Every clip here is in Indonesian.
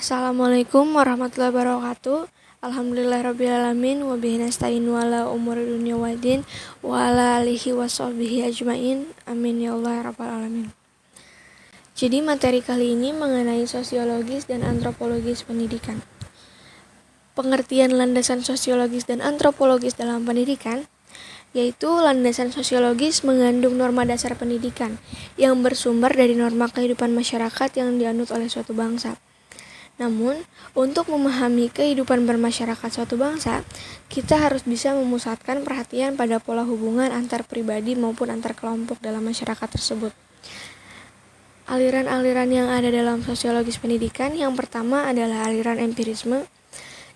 Assalamualaikum warahmatullahi wabarakatuh. Alhamdulillahirrabbilalamin. Wabihi nasta'in wala umuri dunya waddin wa ala alihi washabbihi ajmain. Amin ya Allah ya rabbal alamin. Jadi materi kali ini mengenai sosiologis dan antropologis pendidikan. Pengertian landasan sosiologis dan antropologis dalam pendidikan, yaitu landasan sosiologis mengandung norma dasar pendidikan yang bersumber dari norma kehidupan masyarakat yang dianut oleh suatu bangsa. Namun, untuk memahami kehidupan bermasyarakat suatu bangsa, kita harus bisa memusatkan perhatian pada pola hubungan antar pribadi maupun antar kelompok dalam masyarakat tersebut. Aliran-aliran yang ada dalam sosiologis pendidikan, yang pertama adalah aliran empirisme.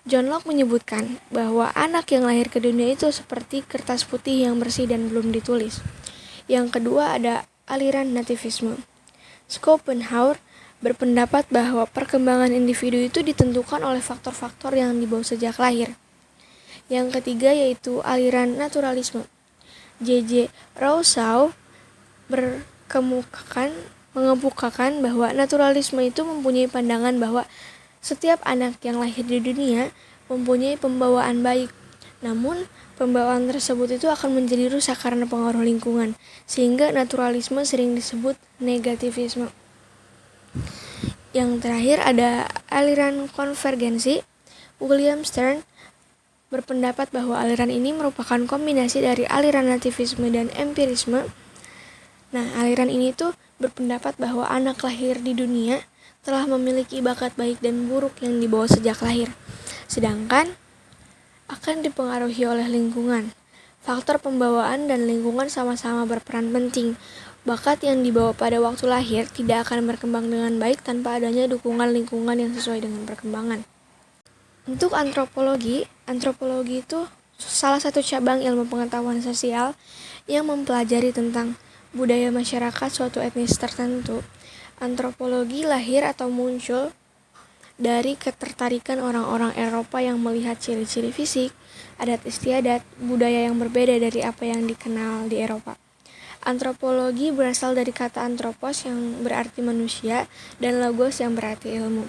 John Locke menyebutkan bahwa anak yang lahir ke dunia itu seperti kertas putih yang bersih dan belum ditulis. Yang kedua ada aliran nativisme. Schopenhauer berpendapat bahwa perkembangan individu itu ditentukan oleh faktor-faktor yang dibawa sejak lahir. Yang ketiga yaitu aliran naturalisme. J.J. Rousseau mengemukakan bahwa naturalisme itu mempunyai pandangan bahwa setiap anak yang lahir di dunia mempunyai pembawaan baik. Namun, pembawaan tersebut itu akan menjadi rusak karena pengaruh lingkungan, sehingga naturalisme sering disebut negativisme. Yang terakhir ada aliran konvergensi. William Stern berpendapat bahwa aliran ini merupakan kombinasi dari aliran nativisme dan empirisme. Nah, aliran ini tuh berpendapat bahwa anak lahir di dunia telah memiliki bakat baik dan buruk yang dibawa sejak lahir, sedangkan akan dipengaruhi oleh lingkungan. Faktor pembawaan dan lingkungan sama-sama berperan penting. Bakat yang dibawa pada waktu lahir tidak akan berkembang dengan baik tanpa adanya dukungan lingkungan yang sesuai dengan perkembangan. Untuk antropologi itu salah satu cabang ilmu pengetahuan sosial yang mempelajari tentang budaya masyarakat suatu etnis tertentu. Antropologi lahir atau muncul dari ketertarikan orang-orang Eropa yang melihat ciri-ciri fisik, adat istiadat, budaya yang berbeda dari apa yang dikenal di Eropa. Antropologi berasal dari kata antropos yang berarti manusia dan logos yang berarti ilmu.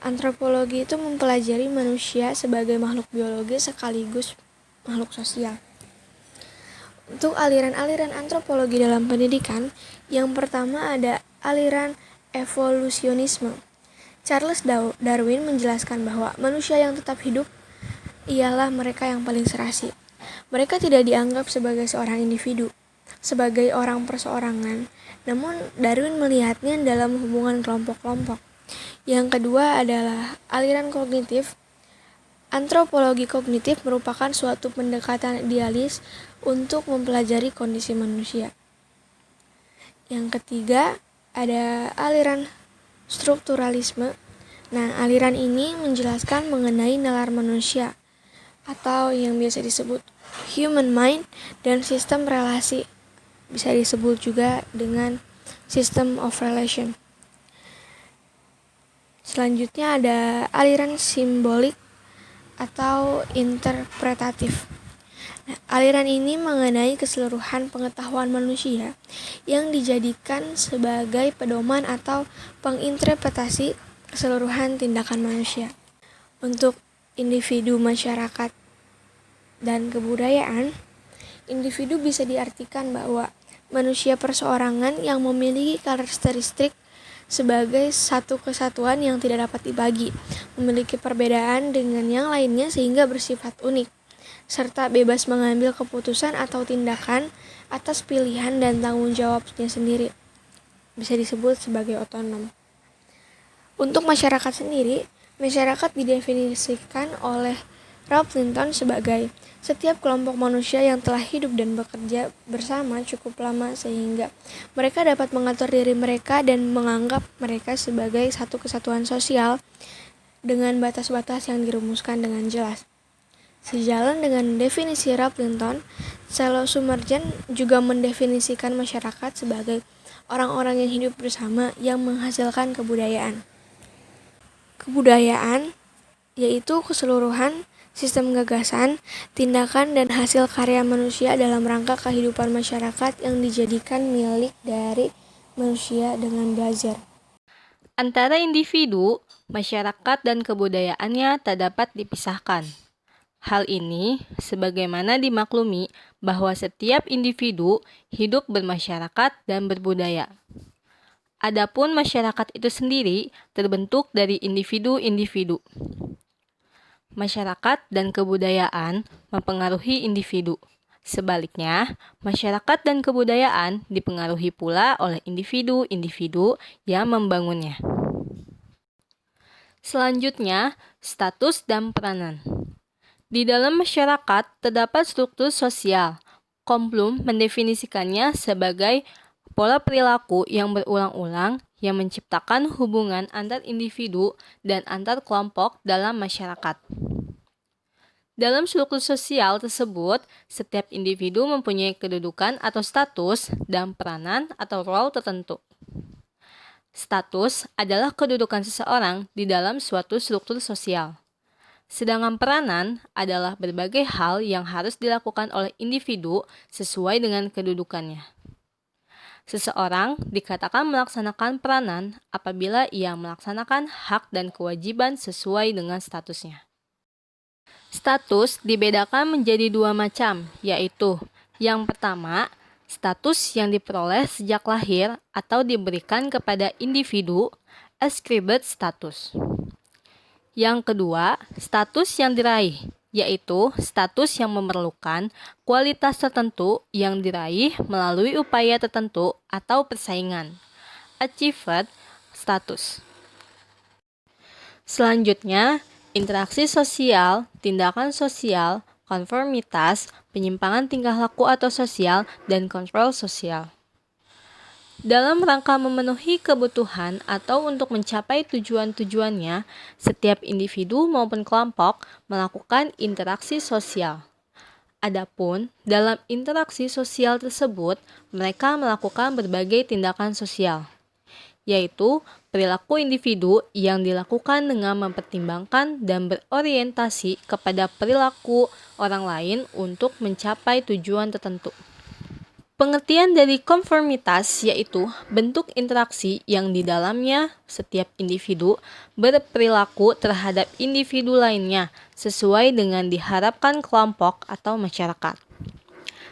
Antropologi itu mempelajari manusia sebagai makhluk biologis sekaligus makhluk sosial. Untuk aliran-aliran antropologi dalam pendidikan, yang pertama ada aliran evolusionisme. Charles Darwin menjelaskan bahwa manusia yang tetap hidup ialah mereka yang paling serasi. Mereka tidak dianggap sebagai seorang individu, sebagai orang perseorangan, namun Darwin melihatnya dalam hubungan kelompok-kelompok. Yang kedua adalah aliran kognitif. Antropologi kognitif merupakan suatu pendekatan idealis untuk mempelajari kondisi manusia. Yang ketiga ada aliran strukturalisme. Nah, aliran ini menjelaskan mengenai nalar manusia atau yang biasa disebut human mind dan sistem relasi. Bisa disebut juga dengan system of relation. Selanjutnya ada aliran simbolik atau interpretatif. Nah, aliran ini mengenai keseluruhan pengetahuan manusia yang dijadikan sebagai pedoman atau penginterpretasi keseluruhan tindakan manusia. Untuk individu, masyarakat, dan kebudayaan, individu bisa diartikan bahwa manusia perseorangan yang memiliki karakteristik sebagai satu kesatuan yang tidak dapat dibagi, memiliki perbedaan dengan yang lainnya sehingga bersifat unik, serta bebas mengambil keputusan atau tindakan atas pilihan dan tanggung jawabnya sendiri. Bisa disebut sebagai otonom. Untuk masyarakat sendiri, masyarakat didefinisikan oleh Ralph Linton sebagai setiap kelompok manusia yang telah hidup dan bekerja bersama cukup lama sehingga mereka dapat mengatur diri mereka dan menganggap mereka sebagai satu kesatuan sosial dengan batas-batas yang dirumuskan dengan jelas. Sejalan dengan definisi Ralph Linton, Selo Sumerjen juga mendefinisikan masyarakat sebagai orang-orang yang hidup bersama yang menghasilkan kebudayaan. Kebudayaan yaitu keseluruhan sistem gagasan, tindakan, dan hasil karya manusia dalam rangka kehidupan masyarakat yang dijadikan milik dari manusia dengan belajar. Antara individu, masyarakat, dan kebudayaannya tak dapat dipisahkan. Hal ini sebagaimana dimaklumi bahwa setiap individu hidup bermasyarakat dan berbudaya. Adapun masyarakat itu sendiri terbentuk dari individu-individu. Masyarakat dan kebudayaan mempengaruhi individu. Sebaliknya, masyarakat dan kebudayaan dipengaruhi pula oleh individu-individu yang membangunnya. Selanjutnya, status dan peranan. Di dalam masyarakat terdapat struktur sosial. Komplum mendefinisikannya sebagai pola perilaku yang berulang-ulang yang menciptakan hubungan antar individu dan antar kelompok dalam masyarakat. Dalam struktur sosial tersebut, setiap individu mempunyai kedudukan atau status dan peranan atau role tertentu. Status adalah kedudukan seseorang di dalam suatu struktur sosial. Sedangkan peranan adalah berbagai hal yang harus dilakukan oleh individu sesuai dengan kedudukannya. Seseorang dikatakan melaksanakan peranan apabila ia melaksanakan hak dan kewajiban sesuai dengan statusnya. Status dibedakan menjadi dua macam, yaitu yang pertama, status yang diperoleh sejak lahir atau diberikan kepada individu, ascribed status. Yang kedua, status yang diraih, yaitu status yang memerlukan kualitas tertentu yang diraih melalui upaya tertentu atau persaingan, achieved status. Selanjutnya, interaksi sosial, tindakan sosial, konformitas, penyimpangan tingkah laku atau sosial, dan kontrol sosial. Dalam rangka memenuhi kebutuhan atau untuk mencapai tujuan-tujuannya, setiap individu maupun kelompok melakukan interaksi sosial. Adapun dalam interaksi sosial tersebut, mereka melakukan berbagai tindakan sosial, yaitu perilaku individu yang dilakukan dengan mempertimbangkan dan berorientasi kepada perilaku orang lain untuk mencapai tujuan tertentu. Pengertian dari konformitas yaitu bentuk interaksi yang di dalamnya setiap individu berperilaku terhadap individu lainnya sesuai dengan diharapkan kelompok atau masyarakat.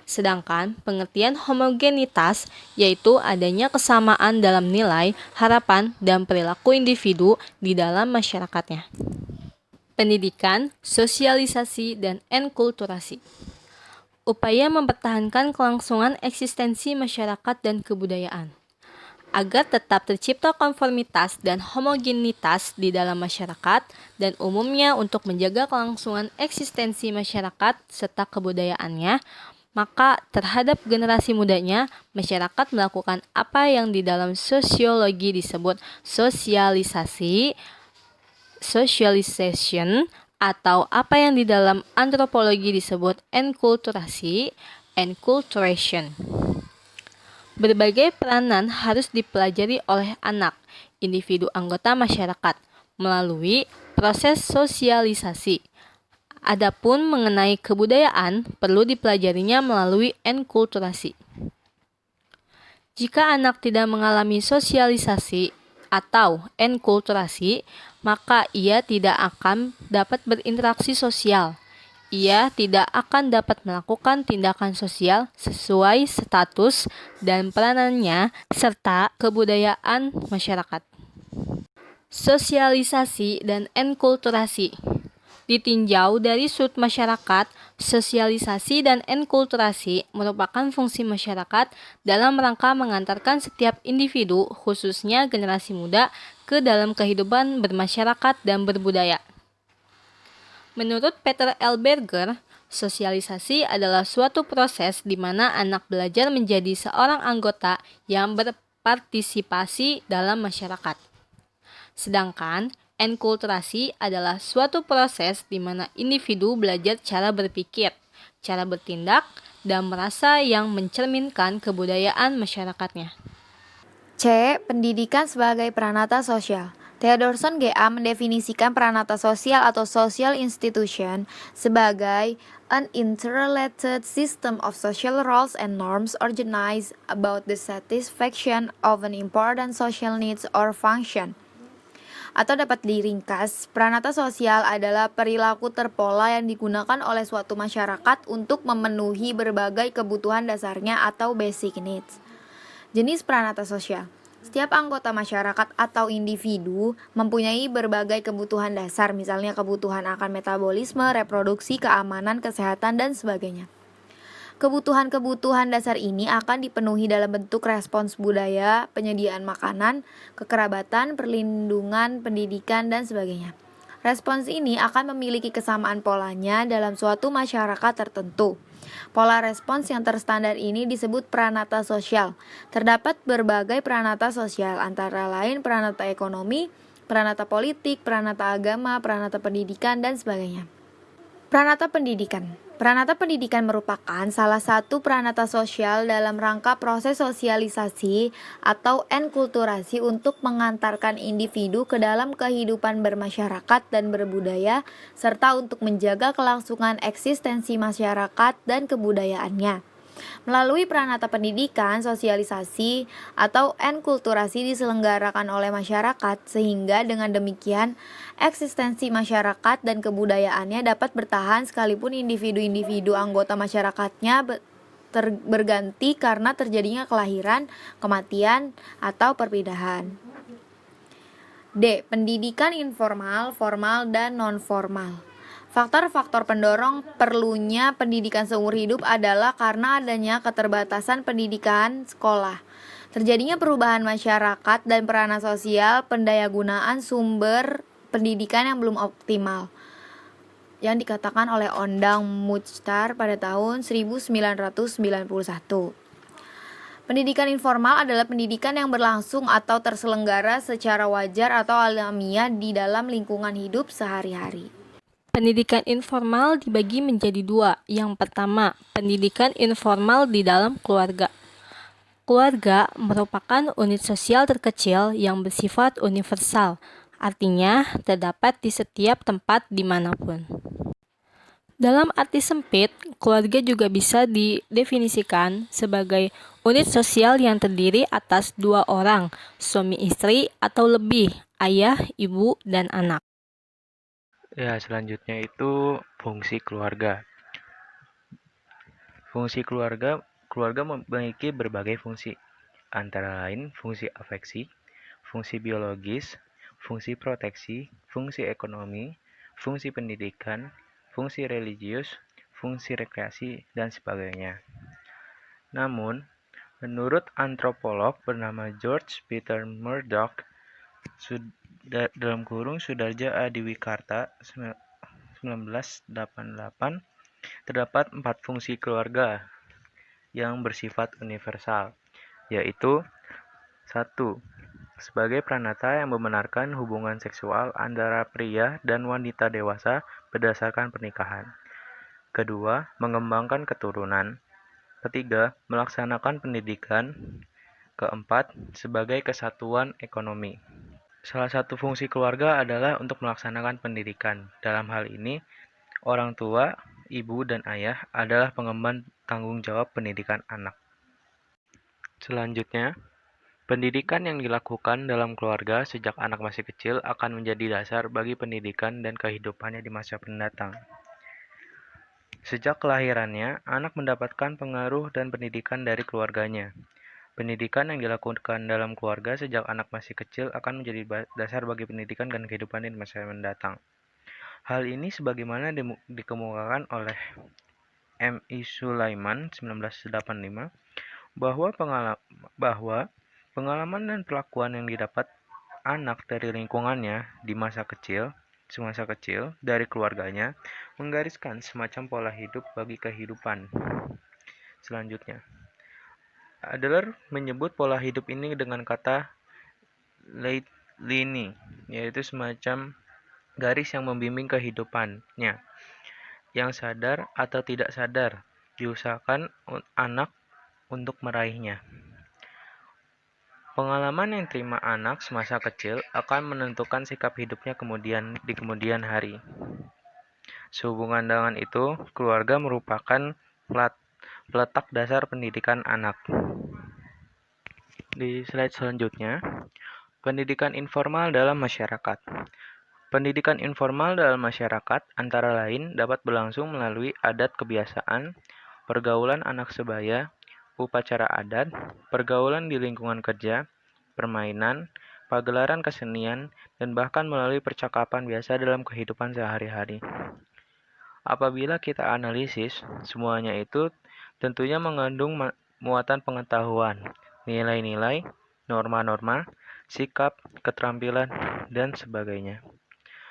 Sedangkan pengertian homogenitas yaitu adanya kesamaan dalam nilai, harapan, dan perilaku individu di dalam masyarakatnya. Pendidikan, sosialisasi, dan enkulturasi. Upaya mempertahankan kelangsungan eksistensi masyarakat dan kebudayaan, agar tetap tercipta konformitas dan homogenitas di dalam masyarakat dan umumnya untuk menjaga kelangsungan eksistensi masyarakat serta kebudayaannya, maka terhadap generasi mudanya, masyarakat melakukan apa yang di dalam sosiologi disebut sosialisasi, socialization, atau apa yang di dalam antropologi disebut enkulturasi, enculturation. Berbagai peranan harus dipelajari oleh anak, individu anggota masyarakat, melalui proses sosialisasi. Adapun mengenai kebudayaan, perlu dipelajarinya melalui enkulturasi. Jika anak tidak mengalami sosialisasi atau enkulturasi, maka ia tidak akan dapat berinteraksi sosial. Ia tidak akan dapat melakukan tindakan sosial sesuai status dan peranannya serta kebudayaan masyarakat. Sosialisasi dan enkulturasi. Ditinjau dari sudut masyarakat, sosialisasi dan enkulturasi merupakan fungsi masyarakat dalam rangka mengantarkan setiap individu, khususnya generasi muda, ke dalam kehidupan bermasyarakat dan berbudaya. Menurut Peter L. Berger, sosialisasi adalah suatu proses di mana anak belajar menjadi seorang anggota yang berpartisipasi dalam masyarakat. Sedangkan enkulturasi adalah suatu proses di mana individu belajar cara berpikir, cara bertindak, dan merasa yang mencerminkan kebudayaan masyarakatnya. C. Pendidikan sebagai peranata sosial. Theodorson GA mendefinisikan peranata sosial atau social institution sebagai an interrelated system of social roles and norms organized about the satisfaction of an important social needs or function. Atau dapat diringkas, pranata sosial adalah perilaku terpola yang digunakan oleh suatu masyarakat untuk memenuhi berbagai kebutuhan dasarnya atau basic needs. Jenis pranata sosial. Setiap anggota masyarakat atau individu mempunyai berbagai kebutuhan dasar, misalnya kebutuhan akan metabolisme, reproduksi, keamanan, kesehatan, dan sebagainya. Kebutuhan-kebutuhan dasar ini akan dipenuhi dalam bentuk respons budaya, penyediaan makanan, kekerabatan, perlindungan, pendidikan, dan sebagainya. Respons ini akan memiliki kesamaan polanya dalam suatu masyarakat tertentu. Pola respons yang terstandar ini disebut pranata sosial. Terdapat berbagai pranata sosial, antara lain pranata ekonomi, pranata politik, pranata agama, pranata pendidikan, dan sebagainya. Pranata pendidikan. Pranata pendidikan merupakan salah satu pranata sosial dalam rangka proses sosialisasi atau enkulturasi untuk mengantarkan individu ke dalam kehidupan bermasyarakat dan berbudaya, serta untuk menjaga kelangsungan eksistensi masyarakat dan kebudayaannya. Melalui pranata pendidikan, sosialisasi atau enkulturasi diselenggarakan oleh masyarakat, sehingga dengan demikian eksistensi masyarakat dan kebudayaannya dapat bertahan sekalipun individu-individu anggota masyarakatnya berganti karena terjadinya kelahiran, kematian, atau perpindahan. D. Pendidikan informal, formal, dan non-formal. Faktor-faktor pendorong perlunya pendidikan seumur hidup adalah karena adanya keterbatasan pendidikan sekolah, terjadinya perubahan masyarakat dan peranan sosial, pendayagunaan sumber pendidikan yang belum optimal, yang dikatakan oleh Ondang Muchtar pada tahun 1991. Pendidikan informal adalah pendidikan yang berlangsung atau terselenggara secara wajar atau alamiah di dalam lingkungan hidup sehari-hari. Pendidikan informal dibagi menjadi dua. Yang pertama, pendidikan informal di dalam keluarga. Keluarga merupakan unit sosial terkecil yang bersifat universal, artinya terdapat di setiap tempat dimanapun. Dalam arti sempit, keluarga juga bisa didefinisikan sebagai unit sosial yang terdiri atas dua orang, suami istri atau lebih, ayah, ibu, dan anak. Ya, selanjutnya itu fungsi keluarga. Fungsi keluarga memiliki berbagai fungsi, antara lain fungsi afeksi, fungsi biologis, fungsi proteksi, fungsi ekonomi, fungsi pendidikan, fungsi religius, fungsi rekreasi, dan sebagainya. Namun, menurut antropolog bernama George Peter Murdoch, dalam kurung Sudarja Adiwikarta 1988, terdapat 4 fungsi keluarga yang bersifat universal, yaitu 1. Sebagai pranata yang membenarkan hubungan seksual antara pria dan wanita dewasa berdasarkan pernikahan. Kedua, mengembangkan keturunan. Ketiga, melaksanakan pendidikan. Keempat, sebagai kesatuan ekonomi. Salah satu fungsi keluarga adalah untuk melaksanakan pendidikan. Dalam hal ini, orang tua, ibu, dan ayah adalah pengemban tanggung jawab pendidikan anak. Selanjutnya, pendidikan yang dilakukan dalam keluarga sejak anak masih kecil akan menjadi dasar bagi pendidikan dan kehidupannya di masa mendatang. Sejak kelahirannya, anak mendapatkan pengaruh dan pendidikan dari keluarganya. Pendidikan yang dilakukan dalam keluarga sejak anak masih kecil akan menjadi dasar bagi pendidikan dan kehidupan di masa mendatang. Hal ini sebagaimana dikemukakan oleh M. I. Sulaiman 1985 bahwa pengalaman dan perlakuan yang didapat anak dari lingkungannya di semasa kecil dari keluarganya menggariskan semacam pola hidup bagi kehidupan. Selanjutnya, Adler menyebut pola hidup ini dengan kata Leitlinie, yaitu semacam garis yang membimbing kehidupannya, yang sadar atau tidak sadar diusahakan anak untuk meraihnya. Pengalaman yang diterima anak semasa kecil akan menentukan sikap hidupnya di kemudian hari. Sehubungan dengan itu, keluarga merupakan peletak dasar pendidikan anak. Di slide selanjutnya, Pendidikan informal dalam masyarakat. Pendidikan informal dalam masyarakat antara lain dapat berlangsung melalui adat kebiasaan, pergaulan anak sebaya, upacara adat, pergaulan di lingkungan kerja, permainan, pagelaran kesenian, dan bahkan melalui percakapan biasa dalam kehidupan sehari-hari. Apabila kita analisis, semuanya itu tentunya mengandung muatan pengetahuan, nilai-nilai, norma-norma, sikap, keterampilan, dan sebagainya,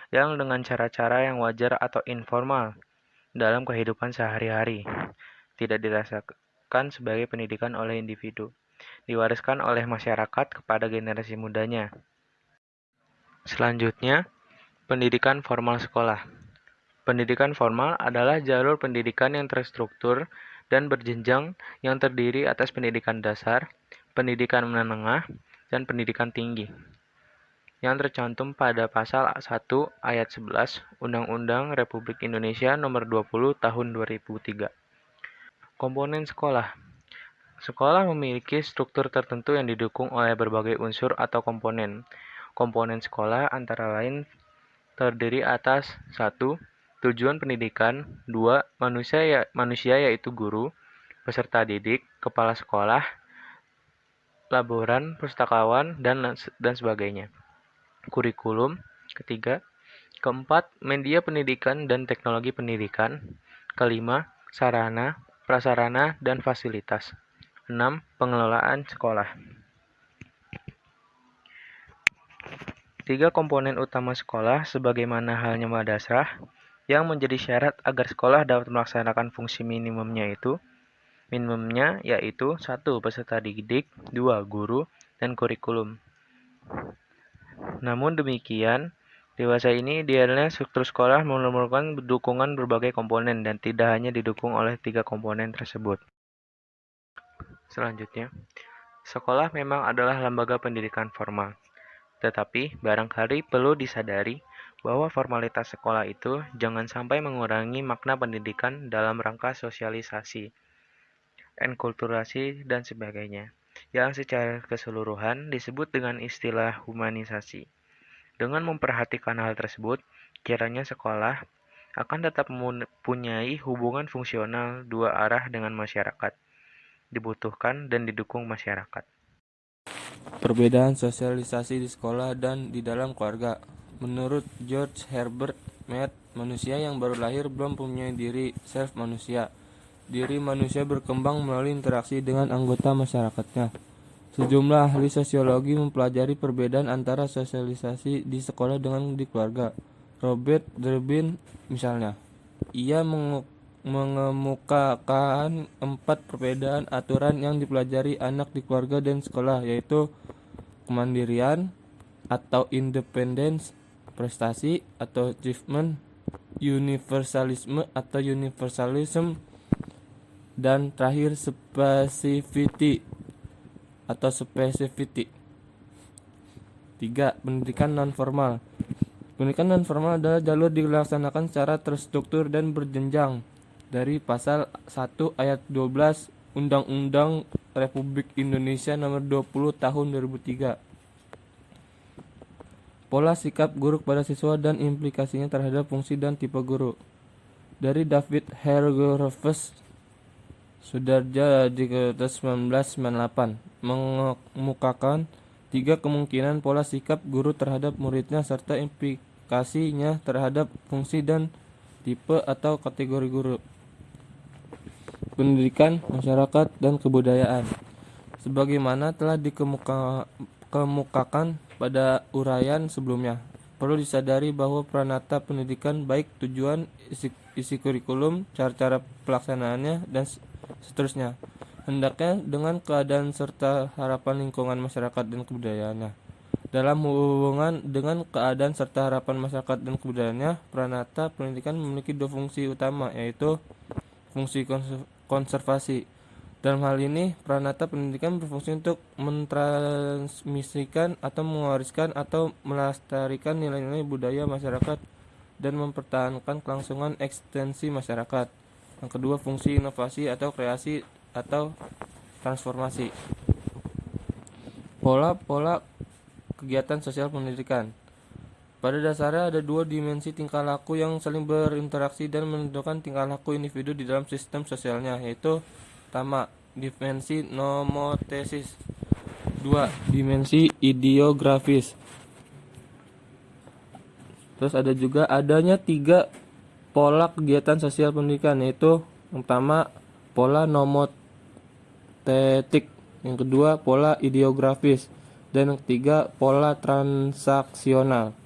yang dengan cara-cara yang wajar atau informal dalam kehidupan sehari-hari, tidak dirasakan sebagai pendidikan oleh individu, diwariskan oleh masyarakat kepada generasi mudanya. Selanjutnya, pendidikan formal sekolah. Pendidikan formal adalah jalur pendidikan yang terstruktur dan berjenjang yang terdiri atas pendidikan dasar, pendidikan menengah, dan pendidikan tinggi, yang tercantum pada Pasal 1 Ayat 11 Undang-Undang Republik Indonesia Nomor 20 Tahun 2003. Komponen sekolah. Sekolah memiliki struktur tertentu yang didukung oleh berbagai unsur atau komponen. Komponen sekolah antara lain terdiri atas 1. Tujuan pendidikan, 2. Manusia yaitu guru, peserta didik, kepala sekolah, laboran, pustakawan, dan sebagainya. Kurikulum, ketiga. Keempat, media pendidikan dan teknologi pendidikan. Kelima, sarana, prasarana, dan fasilitas. 6. Pengelolaan sekolah. 3 komponen utama sekolah sebagaimana halnya madrasah yang menjadi syarat agar sekolah dapat melaksanakan fungsi minimumnya yaitu 1. Peserta didik, 2. Guru, dan kurikulum. Namun demikian, dewasa ini idealnya struktur sekolah memerlukan dukungan berbagai komponen dan tidak hanya didukung oleh 3 komponen tersebut. Selanjutnya, sekolah memang adalah lembaga pendidikan formal. Tetapi, barangkali perlu disadari bahwa formalitas sekolah itu jangan sampai mengurangi makna pendidikan dalam rangka sosialisasi, enkulturasi, dan sebagainya, yang secara keseluruhan disebut dengan istilah humanisasi. Dengan memperhatikan hal tersebut, kiranya sekolah akan tetap mempunyai hubungan fungsional dua arah dengan masyarakat, dibutuhkan dan didukung masyarakat. Perbedaan sosialisasi di sekolah dan di dalam keluarga. Menurut George Herbert Mead, manusia yang baru lahir belum mempunyai diri self manusia. Diri manusia berkembang melalui interaksi dengan anggota masyarakatnya. Sejumlah ahli sosiologi mempelajari perbedaan antara sosialisasi di sekolah dengan di keluarga. Robert Durbin misalnya, ia mengemukakan 4 perbedaan aturan yang dipelajari anak di keluarga dan sekolah, yaitu kemandirian atau independence, prestasi atau achievement, universalisme atau universalism, dan terakhir specificity atau specificity. 3. Pendidikan non-formal. Pendidikan non-formal adalah jalur dilaksanakan secara terstruktur dan berjenjang dari Pasal 1 Ayat 12 Undang-Undang Republik Indonesia Nomor 20 Tahun 2003. Pola sikap guru kepada siswa dan implikasinya terhadap fungsi dan tipe guru. Dari David Hargreaves Sudarja di 1998 mengemukakan 3 kemungkinan pola sikap guru terhadap muridnya serta implikasinya terhadap fungsi dan tipe atau kategori guru. Pendidikan, masyarakat, dan kebudayaan. Sebagaimana telah dikemukakan pada uraian sebelumnya, perlu disadari bahwa peranata pendidikan baik tujuan, isi kurikulum, cara-cara pelaksanaannya, dan seterusnya, hendaknya dengan keadaan serta harapan lingkungan masyarakat dan kebudayaannya. Dalam hubungan dengan keadaan serta harapan masyarakat dan kebudayaannya, peranata pendidikan memiliki 2 fungsi utama, yaitu fungsi konservasi. Dalam hal ini, peranata pendidikan berfungsi untuk mentransmisikan atau mewariskan atau melestarikan nilai-nilai budaya masyarakat dan mempertahankan kelangsungan ekstensi masyarakat. Yang kedua, fungsi inovasi atau kreasi atau transformasi. Pola-pola kegiatan sosial pendidikan. Pada dasarnya ada dua dimensi tingkah laku yang saling berinteraksi dan menentukan tingkah laku individu di dalam sistem sosialnya, yaitu pertama, dimensi nomotesis, dua, dimensi ideografis. Terus ada juga adanya tiga pola kegiatan sosial pendidikan, yaitu yang pertama pola nomotetik, yang kedua pola ideografis, dan yang ketiga pola transaksional.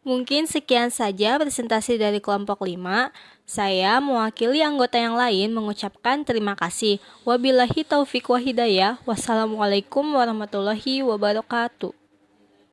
Mungkin sekian saja presentasi dari kelompok 5. Saya mewakili anggota yang lain mengucapkan terima kasih. Wabillahi taufik wa hidayah. Wassalamualaikum warahmatullahi wabarakatuh.